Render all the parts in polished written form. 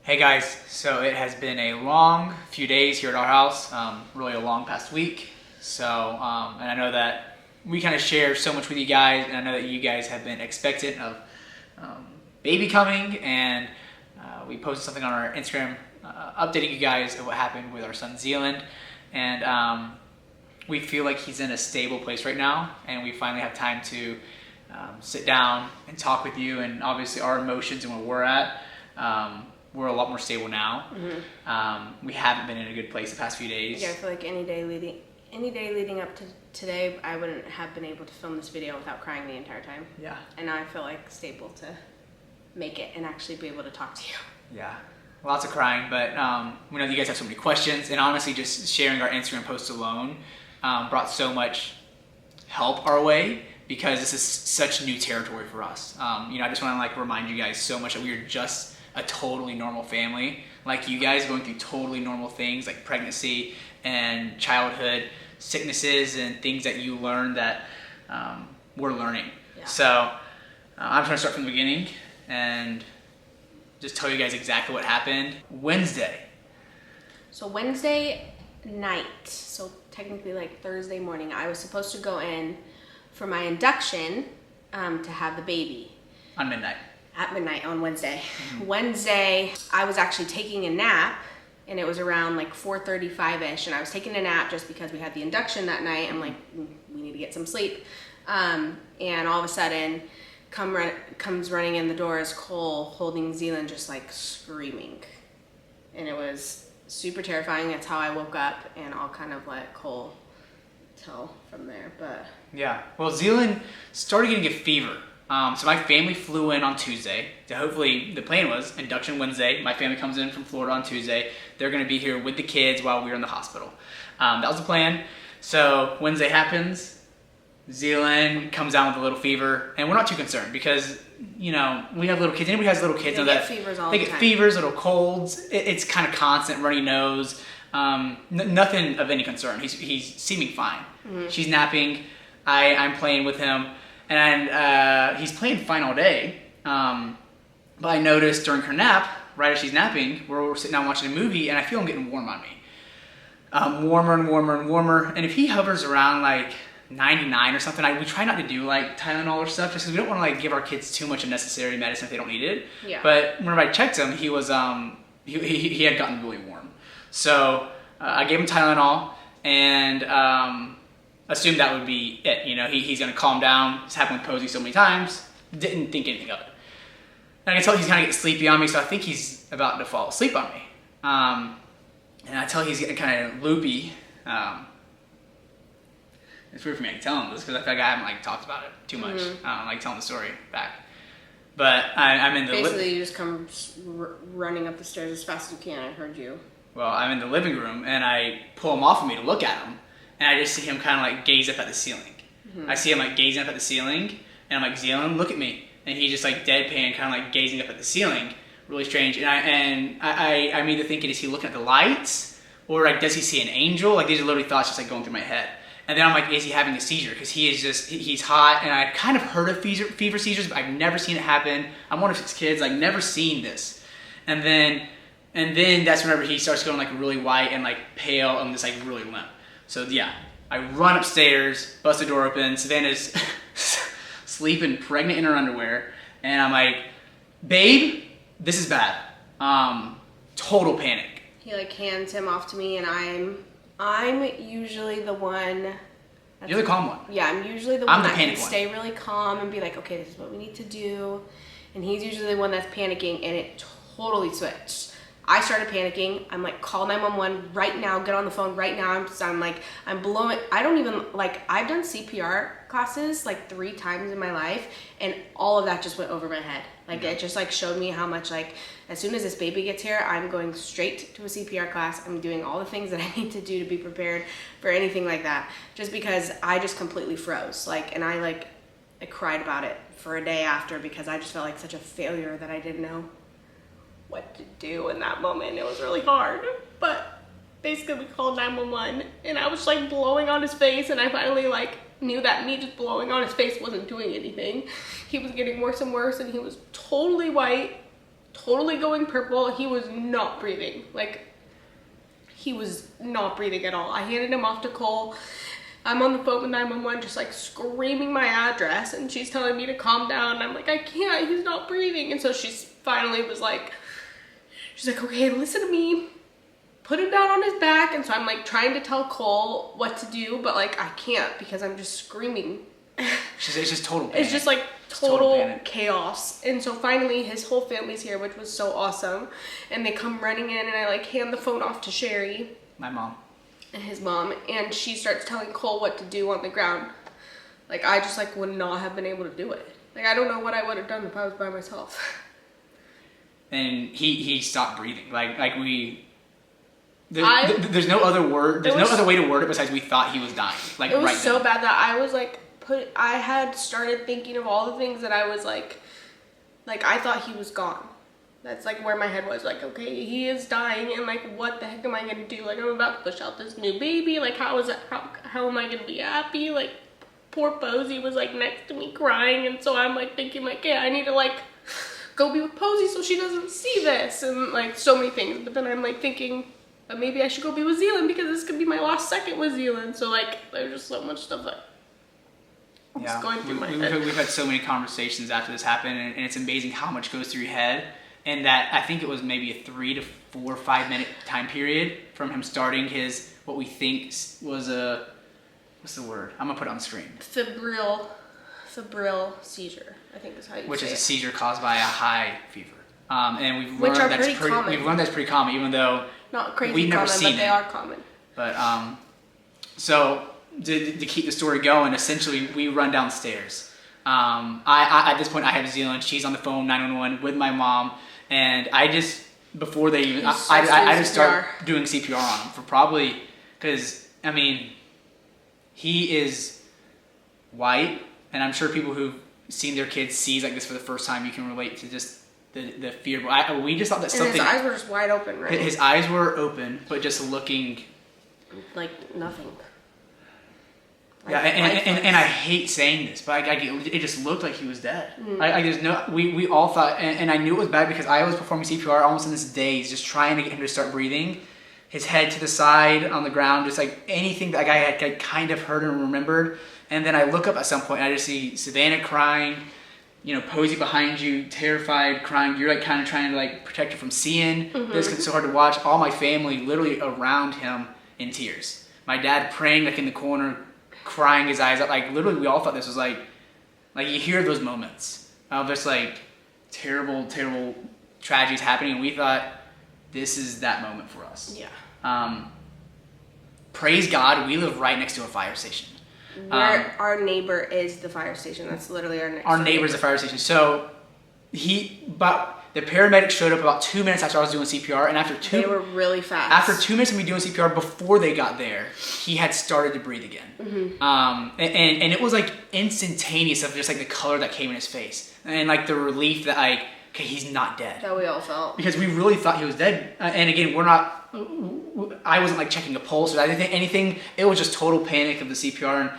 Hey guys, so it has been a long few days here at our house, really a long past week. So, and I know that we kind of share so much with you guys, and I know that you guys have been expectant of baby coming, and we posted something on our Instagram updating you guys of what happened with our son Zealand, and we feel like he's in a stable place right now, and we finally have time to sit down and talk with you, and obviously our emotions and where we're at. We're a lot more stable now. Mm-hmm. We haven't been in a good place the past few days. Yeah, I feel like any day leading up to today, I wouldn't have been able to film this video without crying the entire time. Yeah. And now I feel like stable to make it and actually be able to talk to you. Yeah, lots of crying, but we know that you guys have so many questions, and honestly, just sharing our Instagram posts alone brought so much help our way, because this is such new territory for us. I just want to remind you guys so much that we are just a totally normal family, like you guys, going through totally normal things like pregnancy and childhood sicknesses and things that you learn that we're learning. Yeah. So I'm trying to start from the beginning and just tell you guys exactly what happened Wednesday. So Wednesday night, so technically like Thursday morning, I was supposed to go in for my induction to have the baby. On midnight. At midnight on Wednesday. Mm-hmm. Wednesday, I was actually taking a nap, and it was around like 4:35ish, and I was taking a nap just because we had the induction that night. I'm like, we need to get some sleep. And all of a sudden, comes running in the door is Cole holding Zealand, just like screaming. And it was super terrifying. That's how I woke up, and I'll kind of let Cole tell from there. But yeah, well, Zealand started getting a fever. So my family flew in on Tuesday. Hopefully, the plan was induction Wednesday. My family comes in from Florida on Tuesday. They're going to be here with the kids while we were in the hospital. That was the plan. So Wednesday happens. Zealand comes down with a little fever, and we're not too concerned because we have little kids. Anybody who has little kids know that fevers all the time. They get fevers, little colds. It's kind of constant, runny nose. Nothing of any concern. He's seeming fine. Mm-hmm. She's napping. I'm playing with him. And he's playing fine all day, but I noticed during her nap, right as she's napping, we're sitting down watching a movie, and I feel him getting warm on me. Warmer and warmer and warmer, and if he hovers around like 99 or something, we try not to do like Tylenol or stuff, just because we don't want to give our kids too much unnecessary medicine if they don't need it. Yeah. But whenever I checked him, he was he had gotten really warm, so I gave him Tylenol, and assumed that would be it. He's going to calm down. It's happened with Posey so many times. Didn't think anything of it. And I can tell he's kind of getting sleepy on me, so I think he's about to fall asleep on me. And I tell he's getting kind of loopy. It's weird for me to tell him this because I feel like I haven't talked about it too much. Mm-hmm. I don't like telling the story back. But I'm in the basically you just come running up the stairs as fast as you can. I heard you. Well, I'm in the living room, and I pull him off of me to look at him. And I just see him kind of gaze up at the ceiling. Mm-hmm. I see him gazing up at the ceiling, and I'm like, Zealand, look at me. And he just deadpan, kind of gazing up at the ceiling. Really strange. And I'm either thinking, is he looking at the lights, or does he see an angel? These are literally thoughts just going through my head. And then I'm like, is he having a seizure? Because he's hot, and I've kind of heard of fever seizures, but I've never seen it happen. I'm one of his kids, never seen this. And then that's whenever he starts going really white and pale and just really limp. So yeah, I run upstairs, bust the door open. Savannah's sleeping pregnant in her underwear, and I'm like, babe, this is bad. Total panic. He hands him off to me, and I'm usually the one. You're the calm one. Yeah, I'm usually the one that can stay really calm and be like, okay, this is what we need to do. And he's usually the one that's panicking, and it totally switched. I started panicking. I'm like, call 911 right now. Get on the phone right now. I'm blowing. I don't even I've done CPR classes 3 times in my life, and all of that just went over my head. It just showed me how much as soon as this baby gets here, I'm going straight to a CPR class. I'm doing all the things that I need to do to be prepared for anything like that. Just because I just completely froze. And I cried about it for a day after, because I just felt like such a failure that I didn't know what to do in that moment. It was really hard, but basically we called 911, and I was blowing on his face, and I finally knew that me just blowing on his face wasn't doing anything. He was getting worse and worse, and he was totally white, totally going purple. He was not breathing. Like, he was not breathing at all. I handed him off to Cole. I'm on the phone with 911 just like screaming my address, and she's telling me to calm down. And I'm like, I can't, he's not breathing. And so she's finally was like, she's like, okay, listen to me. Put him down on his back. And so I'm like trying to tell Cole what to do, but like I can't because I'm just screaming. It's just total panic. It's just like total chaos. And so finally his whole family's here, which was so awesome. And they come running in, and I like hand the phone off to Sherry. My mom. And his mom, and she starts telling Cole what to do on the ground. Like, I just like would not have been able to do it. Like, I don't know what I would have done if I was by myself. And he stopped breathing. There's no other word. There's no other way to word it besides we thought he was dying. Like, it was right so then. bad that I was like I had started thinking of all the things that I was like I thought he was gone. That's like where my head was, like, okay, he is dying, and like, what the heck am I gonna do? Like, I'm about to push out this new baby. Like, how am I gonna be happy? Like, poor Posey was like next to me crying, and so I'm like thinking like, yeah, I need to like go be with Posey so she doesn't see this, and like so many things. But then I'm like thinking maybe I should go be with Zealand because this could be my last second with Zealand. So like, there's just so much stuff that was going through my head. We've had so many conversations after this happened, and it's amazing how much goes through your head. And that, I think it was maybe a 3 to 4 or 5 minute time period from him starting his, what we think was a, what's the word? I'm gonna put it on the screen. Febrile seizure, I think is how you say it. Which is a seizure caused by a high fever. And we've learned that's pretty common, even though not crazy we've never common, seen but they are common. But so to keep the story going, essentially we run downstairs. I at this point I have Zealand. She's on the phone 911 with my mom. And I just, before they even, I just start doing CPR on him for probably, because, I mean, he is white, and I'm sure people who've seen their kids seize like this for the first time, you can relate to just the fear. But we just thought that something. His eyes were just wide open, right? His eyes were open, but just looking. Like nothing. Yeah, and I hate saying this, but it just looked like he was dead. We all thought, and I knew it was bad because I was performing CPR almost in this daze, just trying to get him to start breathing. His head to the side on the ground, just like anything that I had kind of heard and remembered. And then I look up at some point and I just see Savannah crying, Posey behind you, terrified, crying. You're like kind of trying to like protect her from seeing this because it's so hard to watch. All my family literally around him in tears. My dad praying like in the corner, crying his eyes out. Like literally we all thought this was like you hear those moments of just like terrible tragedies happening, and we thought this is that moment for us. Praise God, we live right next to a fire station. Our neighbor is the fire station. That's literally our next. Our neighbor's the fire station. So the paramedics showed up about 2 minutes after I was doing CPR, and they were really fast. After 2 minutes of me doing CPR, before they got there, he had started to breathe again. And it was like instantaneous of just like the color that came in his face, and like the relief that okay, he's not dead. That we all felt. Because we really thought he was dead. And again, I wasn't like checking a pulse or anything. It was just total panic of the CPR, and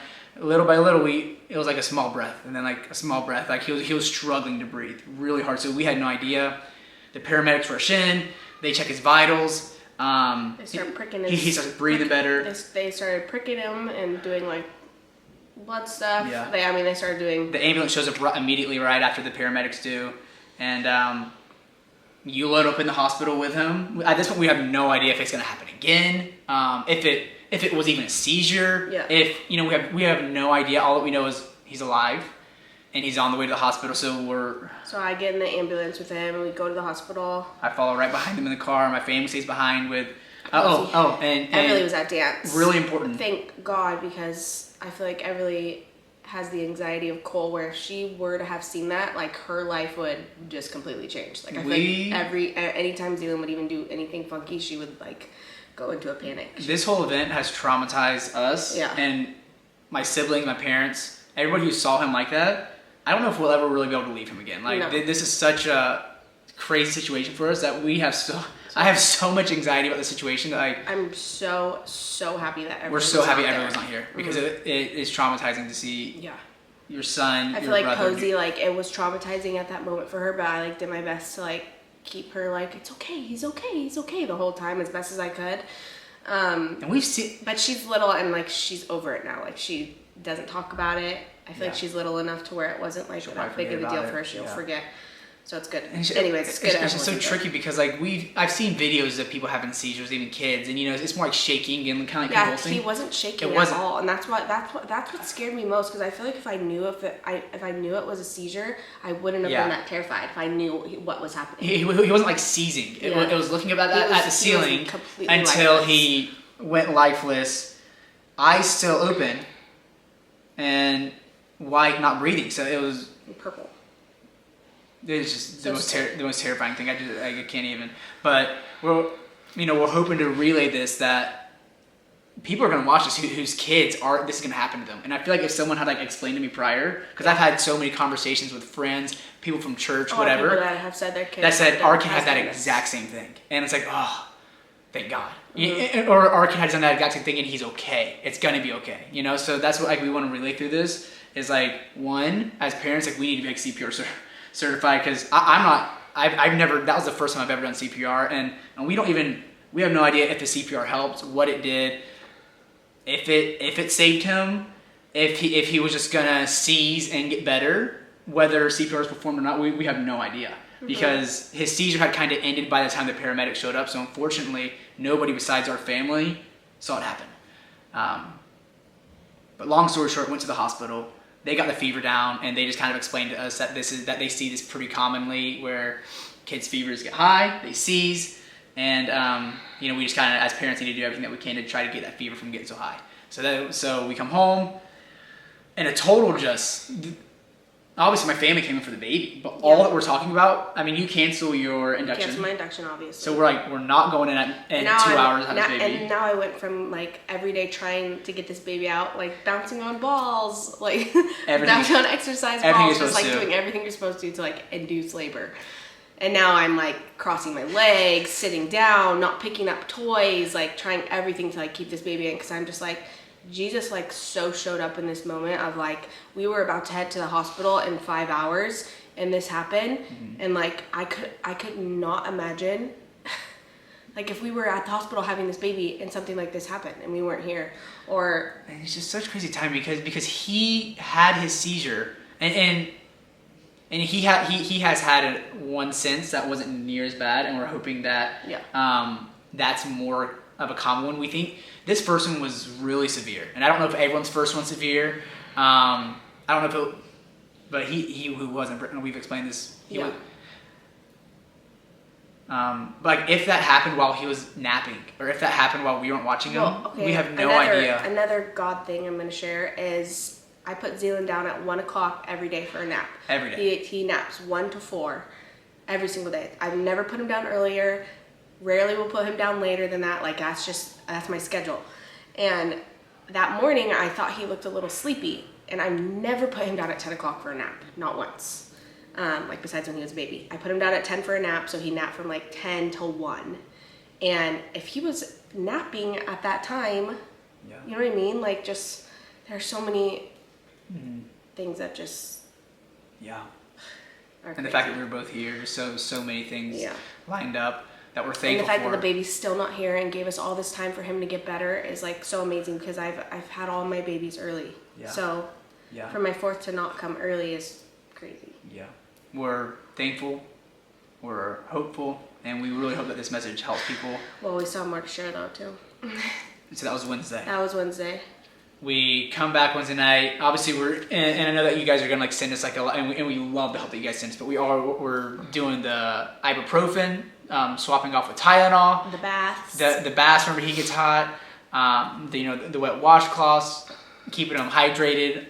little by little, it was like a small breath, and then like a small breath. Like he was struggling to breathe really hard. So we had no idea. The paramedics rush in. They check his vitals. They start pricking his. He starts breathing better. They started pricking him and doing like blood stuff. Yeah. They started doing. The ambulance shows up immediately right after the paramedics do, and you load up in the hospital with him. At this point, we have no idea if it's going to happen again. If it was even a seizure. Yeah. If we have no idea. All that we know is he's alive, and he's on the way to the hospital. So I get in the ambulance with him, and we go to the hospital. I follow right behind him in the car. My family stays behind with. And Everly was at dance. Really important. Thank God, because I feel like Everly has the anxiety of Cole, where if she were to have seen that, like her life would just completely change. Like I feel like anytime Zealand would even do anything funky, she would like go into a panic. This whole event has traumatized us and my siblings, my parents, everybody who saw him like that. I don't know if we'll ever really be able to leave him again. Like this is such a crazy situation for us that I have so much anxiety about the situation that I'm so happy that we're so happy everyone's not here, because it is traumatizing to see your son. I feel like Posey, like it was traumatizing at that moment for her, but I like did my best to like keep her like, it's okay, he's okay the whole time as best as I could. And we've seen, but she's little and like she's over it now. Like she doesn't talk about it. I feel like she's little enough to where it wasn't like that big of a deal for her. She'll forget. So it's good. Anyways, it's good. It's just so tricky because like I've seen videos of people having seizures, even kids, and it's more like shaking and kind of like convulsing. He wasn't shaking at all, and that's what scared me most because I feel like if I knew it was a seizure, I wouldn't have been that terrified if I knew what was happening. He wasn't like seizing. It was looking about that at the ceiling until lifeless. He went lifeless, eyes still open, and white, not breathing. So it was purple. It's just the most terrifying thing. I can't even. But we're hoping to relay this that people are going to watch this whose kids this is going to happen to them. And I feel like if someone had like explained to me prior, because I've had so many conversations with friends, people from church, whatever, people that have said their kids that said our kid had that exact same thing, and it's like, oh, thank God. Mm-hmm. Or our kid has done that exact same thing, and he's okay. It's going to be okay. So that's what we want to relay through this is like, one, as parents, like we need to be like CPR certified because I've never, that was the first time I've ever done CPR, and we have no idea if the CPR helped, what it did, if it saved him, if he was just gonna seize and get better, whether CPR is performed or not, we have no idea because his seizure had kind of ended by the time the paramedics showed up. So unfortunately, nobody besides our family saw it happen. But long story short, went to the hospital. They got the fever down, and they just kind of explained to us that they see this pretty commonly, where kids' fevers get high, they seize, and we just kind of, as parents, need to do everything that we can to try to get that fever from getting so high. So we come home, and a total just. Obviously, my family came in for the baby, but all that we're talking about, I mean, you cancel your induction. Cancel my induction, obviously. So we're not going in in 2 hours to have this baby. And now I went from like every day trying to get this baby out, like bouncing on balls, like bouncing on exercise balls, just like doing everything you're supposed to like induce labor. And now I'm like crossing my legs, sitting down, not picking up toys, like trying everything to like keep this baby in because I'm just like, Jesus like so showed up in this moment of like we were about to head to the hospital in 5 hours and this happened and like I could not imagine like if we were at the hospital having this baby and something like this happened and we weren't here and it's just such crazy timing because he had his seizure and he has had one since that wasn't near as bad, and we're hoping that that's more of a common one. We think this first one was really severe, and I don't know if everyone's first one's severe. I don't know if but he who wasn't, and we've explained this. But like if that happened while he was napping, or if that happened while we weren't watching him, we have no idea. Another God thing I'm going to share is I put Zealand down at 1 o'clock every day for a nap. Every day. He naps 1 to 4 every single day. I've never put him down earlier. Rarely will put him down later than that. Like that's my schedule. And that morning I thought he looked a little sleepy, and I never put him down at 10 o'clock for a nap, not once. Like besides when he was a baby. I put him down at 10 for a nap, so he napped from like 10 till 1. And if he was napping at that time, you know what I mean? Like just, there's so many things that just and the fact that we were both here, so many things lined up that we're thankful for. And the fact that the baby's still not here and gave us all this time for him to get better is like so amazing because I've had all my babies early. So for my fourth to not come early is crazy. We're thankful, we're hopeful, and we really hope that this message helps people. Well, we still have more to share though too. So that was Wednesday. We come back Wednesday night. Obviously, and I know that you guys are gonna like send us like and we love the help that you guys send us. But we're doing the ibuprofen, swapping off with Tylenol. The baths. The baths. Remember, he gets hot. The wet washcloths, keeping them hydrated.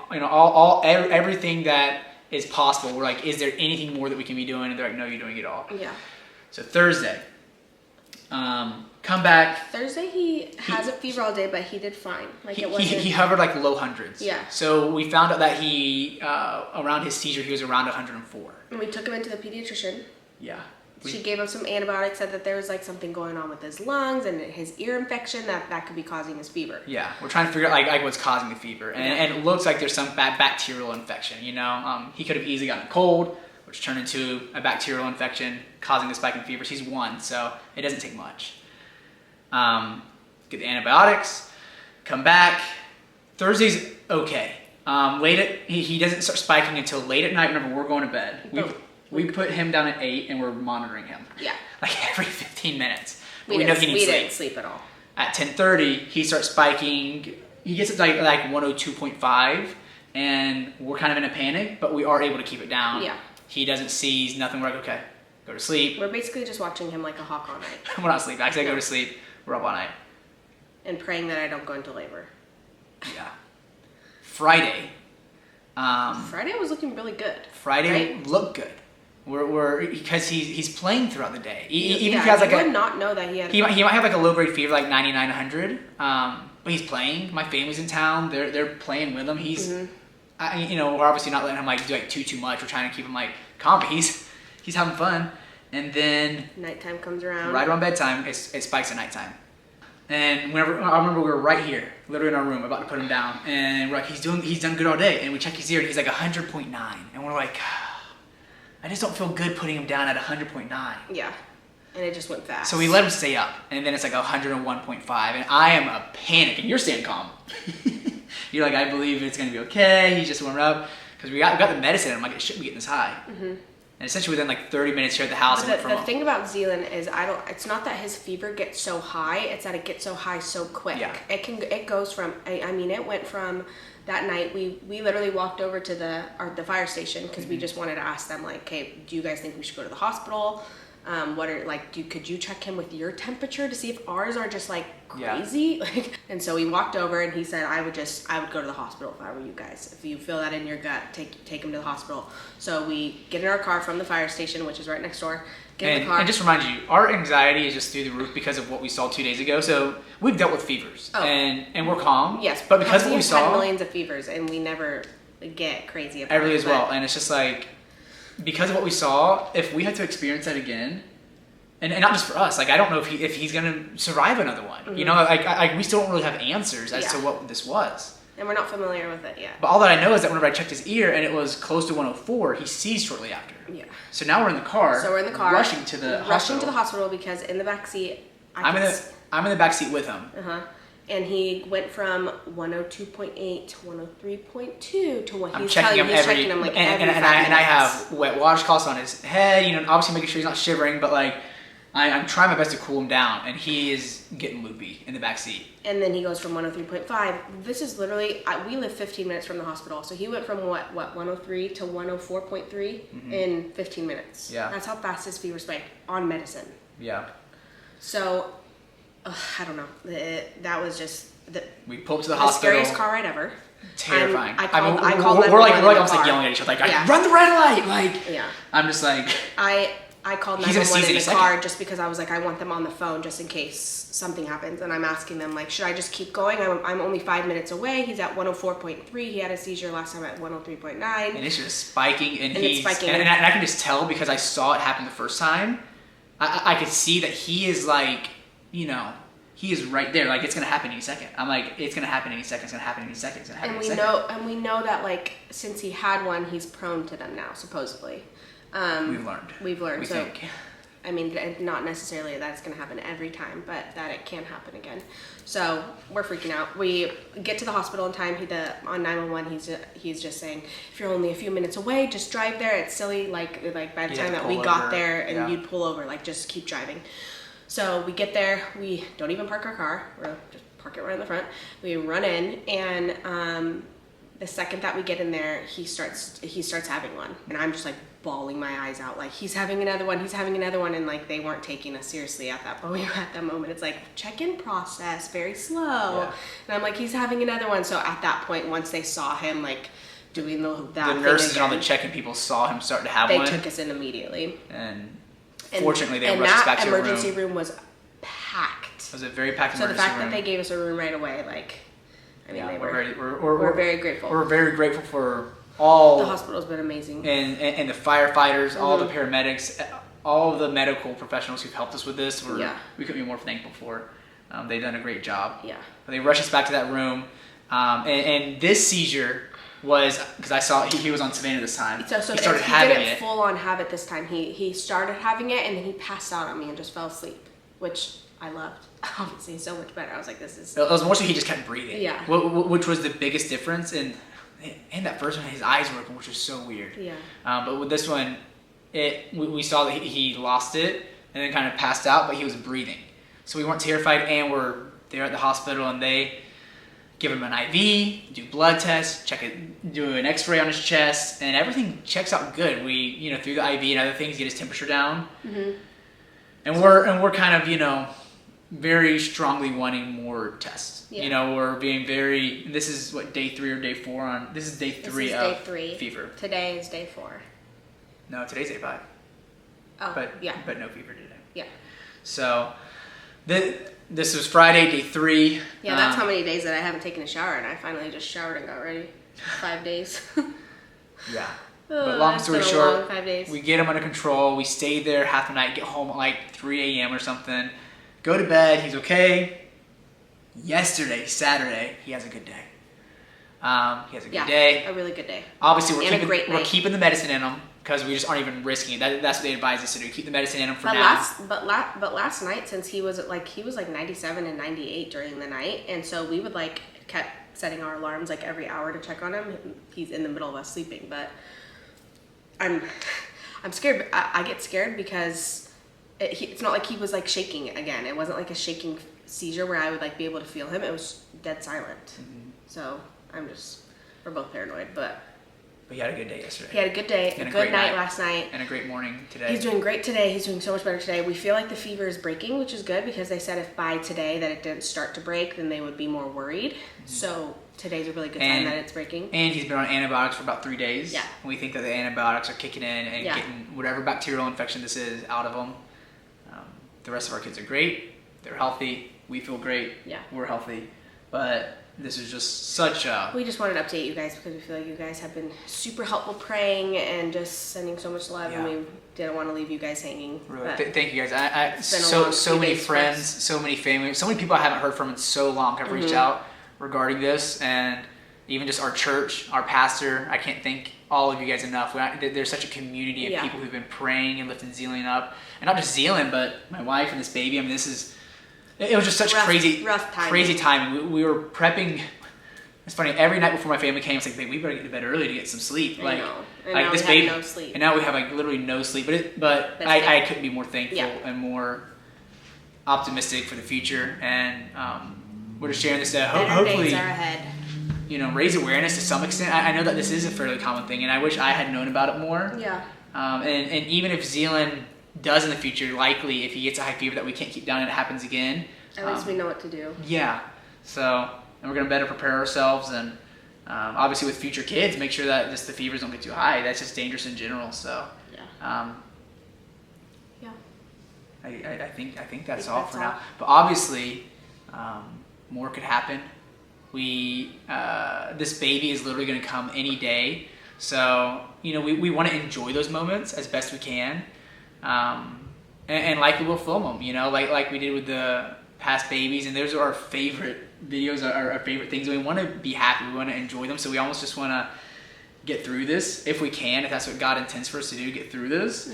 Everything that is possible. We're like, is there anything more that we can be doing? And they're like, no, you're doing it all. Yeah. So Thursday, come back. Thursday he has a fever all day, but he did fine. Like he hovered like low hundreds. Yeah. So we found out that he around his seizure he was around 104. And we took him into the pediatrician. Yeah. She gave him some antibiotics, said that there was like something going on with his lungs and his ear infection that could be causing his fever. Yeah, we're trying to figure out like what's causing the fever, and it looks like there's some bad bacterial infection. He could have easily gotten a cold, which turned into a bacterial infection causing the spike in fever. He's 1, so it doesn't take much. Get the antibiotics, come back. Thursday's okay. He doesn't start spiking until late at night whenever we're going to bed. We put him down at 8 and we're monitoring him. Yeah. Like every 15 minutes. We know he needs sleep. We didn't sleep at all. At 10:30, he starts spiking. He gets it like 102.5, and we're kind of in a panic, but we are able to keep it down. Yeah. He doesn't seize, nothing. We're like, okay, go to sleep. We're basically just watching him like a hawk all night. We're not sleeping. Actually, I go to sleep. We're up all night. And praying that I don't go into labor. Yeah. Friday. Friday was looking really good. Friday looked good. Because he's playing throughout the day. Even if he has like would not know that he might have like a low grade fever, like 99, 100. But he's playing. My family's in town. They're playing with him. He's, we're obviously not letting him like do like too much. We're trying to keep him like calm. But he's having fun. And then nighttime comes around. Right around bedtime, it spikes at nighttime. And I remember we were right here, literally in our room, about to put him down. And we're like, he's done good all day. And we check his ear, and he's like 100.9. And we're like, I just don't feel good putting him down at 100.9. Yeah, and it just went fast. So we let him stay up, and then it's like 101.5, and I am a panic, and you're staying calm. You're like, I believe it's going to be okay, he's just warming up, because we got the medicine, and I'm like, it shouldn't be getting this high. Mm-hmm. And essentially within like 30 minutes here at the house. But the thing about Zealand is it's not that his fever gets so high, it's that it gets so high so quick. Yeah. It goes from, it went from that night, we literally walked over to the fire station because we just wanted to ask them like, okay, do you guys think we should go to the hospital? Could you check him with your temperature to see if ours are just like crazy? Yeah. And so we walked over and he said, I would go to the hospital if I were you guys. If you feel that in your gut, take him to the hospital. So we get in our car from the fire station, which is right next door. Get in the car. And just remind you, our anxiety is just through the roof because of what we saw 2 days ago. So we've dealt with fevers and we're calm. Yes, but because of what we saw, had millions of fevers and we never get crazy about it. Everly as well, and it's just like, because of what we saw, if we had to experience that again, and not just for us, like I don't know if he's gonna survive another one. Mm-hmm. You know, like we still don't really have answers as to what this was. And we're not familiar with it yet. But all that I know is that whenever I checked his ear and it was close to 104, he seized shortly after. Yeah. So now we're in the car. Rushing to the hospital because in the back seat. I'm in the back seat with him. And he went from 102.8 to 103.2 to what he's checking him every 5 minutes. And I have wet washcloths on his head, obviously making sure he's not shivering, but like I'm trying my best to cool him down, and he is getting loopy in the back seat. And then he goes from 103.5. This is literally, we live 15 minutes from the hospital, so he went from what 103 to 104.3 in 15 minutes. Yeah, that's how fast his fever spiked on medicine. Yeah. So. I don't know. That was just we pulled to the hospital. Scariest car ride ever. Terrifying. I called we're like almost like yelling at each other, like run the red light, like. Yeah. I'm just like. I called 911 in the car just because I was like, I want them on the phone just in case something happens, and I'm asking them like, should I just keep going? I'm only 5 minutes away. He's at 104.3. He had a seizure last time at 103.9. And it's just spiking, and I can just tell because I saw it happen the first time. I could see that he is like. He is right there. Like, it's going to happen any second. I'm like, it's going to happen any second. It's going to happen any second. It's going to happen any second. And we know that, like, since he had one, he's prone to them now, supposedly. We've learned. We think. I mean, not necessarily that it's going to happen every time, but that it can happen again. So we're freaking out. We get to the hospital in time. On 911, he's just saying, if you're only a few minutes away, just drive there. It's silly. Like by the time that we got there and you'd pull over, like, just keep driving. So we get there, we don't even park our car, we just park it right in the front. We run in, and the second that we get in there, he starts having one. And I'm just like bawling my eyes out, like he's having another one, and like they weren't taking us seriously at that moment. It's like check-in process, very slow. Yeah. And I'm like, he's having another one. So at that point, once they saw him like doing that the nurses and all the check-in people saw him start to have one. They took us in immediately. Fortunately, they rushed us back to the room. And that emergency room was packed. It was a very packed emergency room. So the fact that they gave us a room right away, we're very grateful. We're very grateful for all. The hospital's been amazing. And the firefighters, all the paramedics, all of the medical professionals who've helped us with this. We couldn't be more thankful for. They've done a great job. Yeah. But they rushed us back to that room. And this seizure was because I saw he was on Savannah this time. So he started having didn't full on have it this time. He started having it and then he passed out on me and just fell asleep, which I loved. Obviously, so much better. I was like, this is. It was more so he just kept breathing. Yeah. Which was the biggest difference in that first one. His eyes were open, which was so weird. Yeah. But with this one, we saw that he lost it and then kind of passed out, but he was breathing. So we weren't terrified, and we're there at the hospital, and they give him an IV, do blood tests, do an X-ray on his chest, and everything checks out good. We, through the IV and other things, get his temperature down, and we're kind of, very strongly wanting more tests. Yeah. We're being very. This is what, day 3 or day 4 on. This is day 3 of day 3. Fever. Today is day 4. No, today's day 5. Oh, but no fever today. Yeah. So, this was Friday, day 3. Yeah, that's how many days that I haven't taken a shower, and I finally just showered and got ready. 5 days. Yeah. But long story short, long 5 days. We get him under control. We stay there half the night, get home at like 3 a.m. or something. Go to bed. He's okay. Yesterday, Saturday, he has a good day. He has a good day. A really good day. Obviously, we're keeping the medicine in him because we just aren't even risking it. That's what they advise us to do. Keep the medicine in him for now. But last night, since he was like 97 and 98 during the night, and so we would kept setting our alarms like every hour to check on him. He's in the middle of us sleeping, but I'm scared. I get scared because it's not like he was like shaking again. It wasn't like a shaking seizure where I would like be able to feel him. It was dead silent. Mm-hmm. So we're both paranoid, but he had a good day yesterday. He had a good day, a good night last night. And a great morning today. He's doing great today. He's doing so much better today. We feel like the fever is breaking, which is good because they said if by today that it didn't start to break, then they would be more worried. Mm-hmm. So today's a really good time that it's breaking. And he's been on antibiotics for about 3 days. Yeah. And we think that the antibiotics are kicking in and getting whatever bacterial infection this is out of him. The rest of our kids are great. They're healthy. We feel great. Yeah. We're healthy. But this is just such a... We just wanted to update you guys because we feel like you guys have been super helpful praying and just sending so much love, and we didn't want to leave you guys hanging. Really, thank you guys. So many friends, so many family, so many people I haven't heard from in so long have reached out regarding this, and even just our church, our pastor. I can't thank all of you guys enough. There's such a community of people who've been praying and lifting Zealand up, and not just Zealand, but my wife and this baby. I mean, it was just such crazy time. We were prepping. It's funny. Every night before my family came, it's like, babe, we better get to bed early to get some sleep. I know. And like now this we baby, have no sleep. And now we have like literally no sleep. But I couldn't be more thankful and more optimistic for the future. And we're just sharing this to hopefully days are ahead. Raise awareness to some extent. I know that this is a fairly common thing, and I wish I had known about it more. Yeah. And even if Zealand does in the future, likely if he gets a high fever that we can't keep down and it happens again. At least we know what to do. Yeah. So, and we're going to better prepare ourselves, and obviously with future kids, make sure that just the fevers don't get too high. That's just dangerous in general. So, I think that's all for now. But obviously, more could happen. This baby is literally going to come any day. So, we want to enjoy those moments as best we can. And likely we'll film them, like we did with the past babies. And those are our favorite videos, our favorite things. We want to be happy. We want to enjoy them. So we almost just want to get through this if we can, if that's what God intends for us to do, get through this,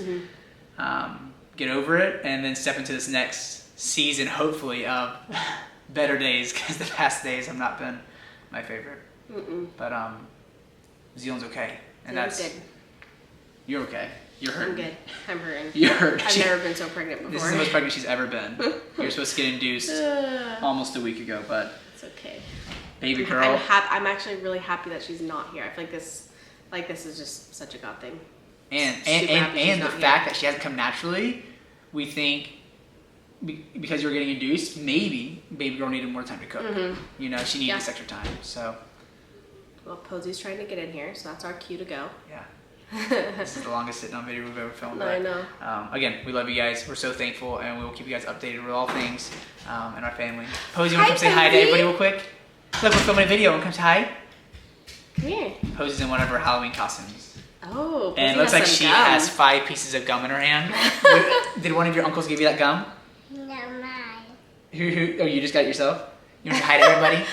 get over it, and then step into this next season, hopefully, of better days, because the past days have not been my favorite. But Zealand's okay. And Zealand's good. You're okay. You're hurt. I'm good. I'm hurting. You're hurt. I've never been so pregnant before. This is the most pregnant she's ever been. You're supposed to get induced almost a week ago, but it's okay. Baby girl. I'm actually really happy that she's not here. I feel like this is just such a God thing. And the fact that she hasn't come naturally, we think because you're getting induced, maybe baby girl needed more time to cook. She needed this extra time. So. Well, Posey's trying to get in here, so that's our cue to go. Yeah. This is the longest sitting on video we've ever filmed. I know. Again, we love you guys. We're so thankful, and we will keep you guys updated with all things in our family. Posey, want to come say hi to everybody real quick? Look, we're filming a video. Want to come say hi? Come here. Posey's in one of her Halloween costumes. Oh, and it looks like she has 5 pieces of gum in her hand. Did one of your uncles give you that gum? No, mine. Oh, you just got it yourself? You want to say hi to everybody?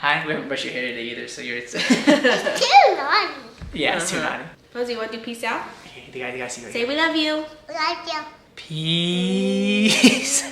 Hi. We haven't brushed your hair today either, so you're. It's too naughty. Yeah, it's too naughty. Rosie, you want to do peace out? Okay, the guy see right Say we love you. Like you. Peace.